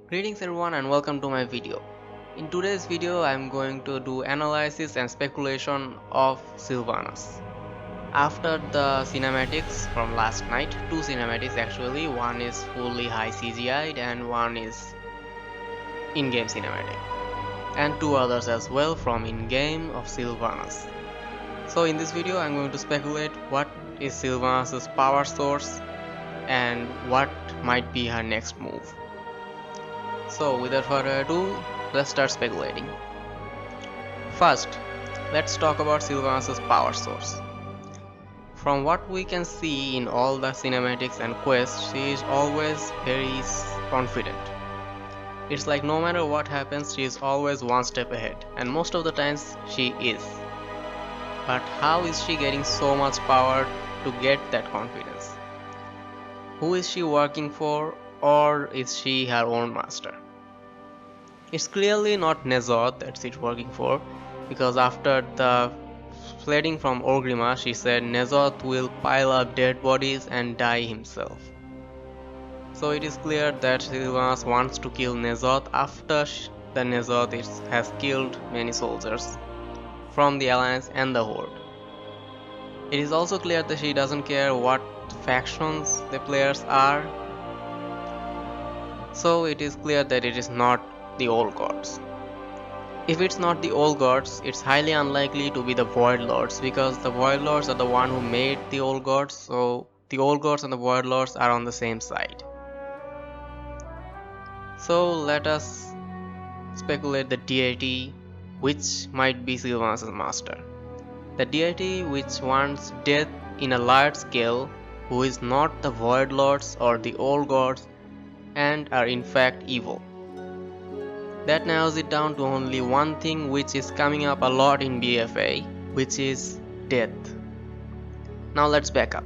Greetings everyone and welcome to my video. In today's video I am going to do analysis and speculation of Sylvanas. After the cinematics from last night, two cinematics actually, one is fully high CGI and one is in-game cinematic, and two others as well from in-game of Sylvanas. So in this video I am going to speculate what is Sylvanas' power source and what might be her next move. So without further ado, let's start speculating. First, let's talk about Sylvanas' power source. From what we can see in all the cinematics and quests, she is always very confident. It's like no matter what happens, she is always one step ahead, and most of the times she is. But how is she getting so much power to get that confidence? Who is she working for, or is she her own master? It's clearly not Nezoth that she's working for, because after the fleeing from Orgrimmar, she said Nezoth will pile up dead bodies and die himself. So it is clear that Sylvanas wants to kill Nezoth after the Nezoth has killed many soldiers from the Alliance and the Horde. It is also clear that she doesn't care what factions the players are, so it is clear that it is not the old gods. If it's not the old gods, it's highly unlikely to be the Void Lords, because the Void Lords are the one who made the old gods, so the old gods and the Void Lords are on the same side. So let us speculate the deity which might be Sylvanas' master. The deity which wants death in a large scale, who is not the Void Lords or the old gods and are in fact evil. That narrows it down to only one thing which is coming up a lot in BFA, which is death. Now let's back up.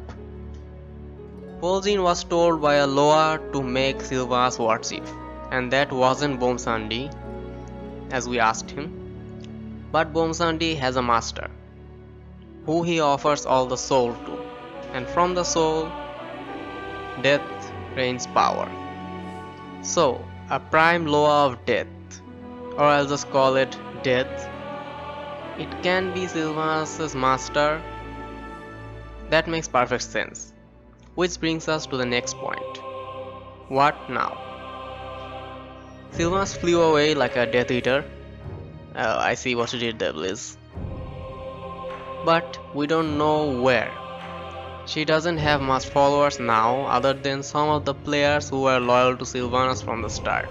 Vol'jin was told by a Loa to make Sylvanas war chief, and that wasn't Bomsandi, as we asked him. But Bomsandi has a master, who he offers all the soul to, and from the soul, death rains power. So, a prime Loa of death, or I'll just call it death. It can be Sylvanas' master. That makes perfect sense. Which brings us to the next point. What now? Sylvanas flew away like a Death Eater. I see what you did there, Blizz. But we don't know where. She doesn't have much followers now, other than some of the players who were loyal to Sylvanas from the start.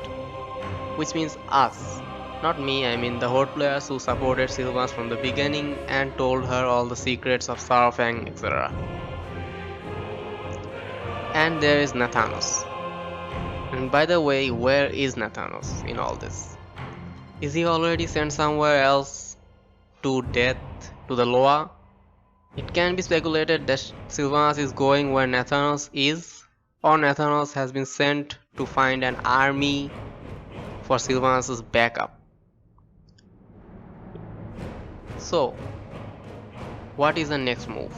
Which means us. Not me, I mean the Horde players who supported Sylvanas from the beginning and told her all the secrets of Saurfang, etc. And there is Nathanos. And by the way, where is Nathanos in all this? Is he already sent somewhere else to death, to the Loa? It can be speculated that Sylvanas is going where Nathanos is, or Nathanos has been sent to find an army for Sylvanas' backup. So, what is the next move?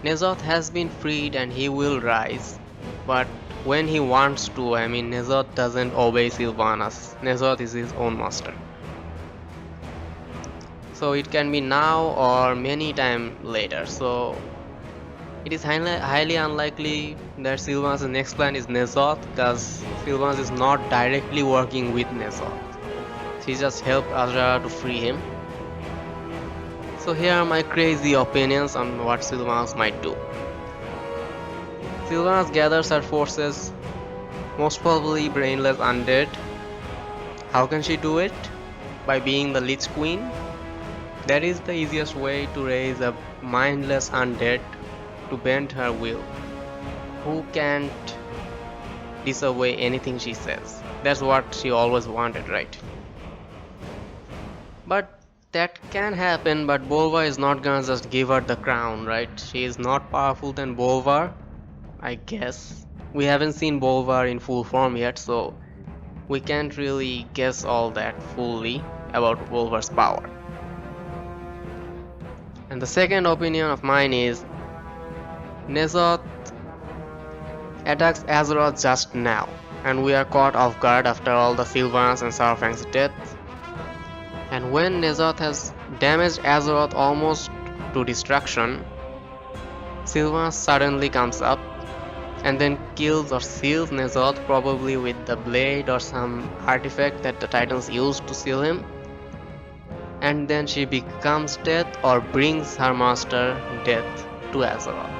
Nezoth has been freed and he will rise, but when he wants to, I mean Nezoth doesn't obey Sylvanas. Nezoth is his own master. So it can be now or many time later. So it is highly unlikely that Sylvanas' next plan is Nezoth, because Sylvanas is not directly working with Nezoth. She just helped Al-Dracul to free him. So here are my crazy opinions on what Sylvanas might do. Sylvanas gathers her forces, most probably brainless undead. How can she do it? By being the Lich Queen? That is the easiest way to raise a mindless undead to bend her will, who can't disobey anything she says. That's what she always wanted, right? But that can happen, but Bolvar is not gonna just give her the crown, right? She is not powerful than Bolvar, I guess. We haven't seen Bolvar in full form yet, so we can't really guess all that fully about Bolvar's power. And the second opinion of mine is Nezoth attacks Azeroth just now. and we are caught off guard after all the Sylvanas and Saurfang's death. And when N'Zoth has damaged Azeroth almost to destruction, Sylvanas suddenly comes up and then kills or seals N'Zoth, probably with the blade or some artifact that the Titans used to seal him. And then she becomes Death or brings her master Death to Azeroth,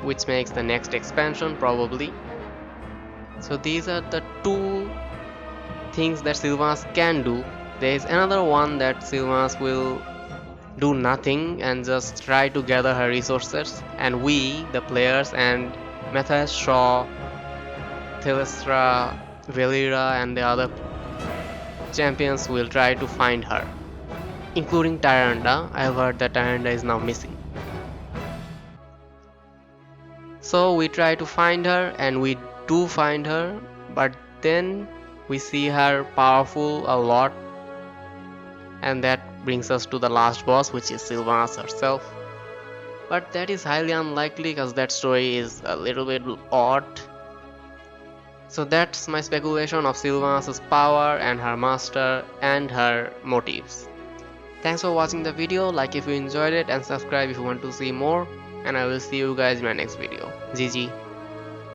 which makes the next expansion probably. So these are the two things that Sylvanas can do. There is another one that Sylvanas will do nothing and just try to gather her resources, and we, the players, and Matthias, Shaw, Thelestra, Velira, and the other champions will try to find her, including Tyrande. I've heard that Tyrande is now missing. So we try to find her, and we do find her, but then we see her powerful a lot, and that brings us to the last boss, which is Sylvanas herself. But that is highly unlikely because that story is a little bit odd. So that's my speculation of Sylvanas' power and her master and her motives. Thanks for watching the video, like if you enjoyed it and subscribe if you want to see more, and I will see you guys in my next video. GG.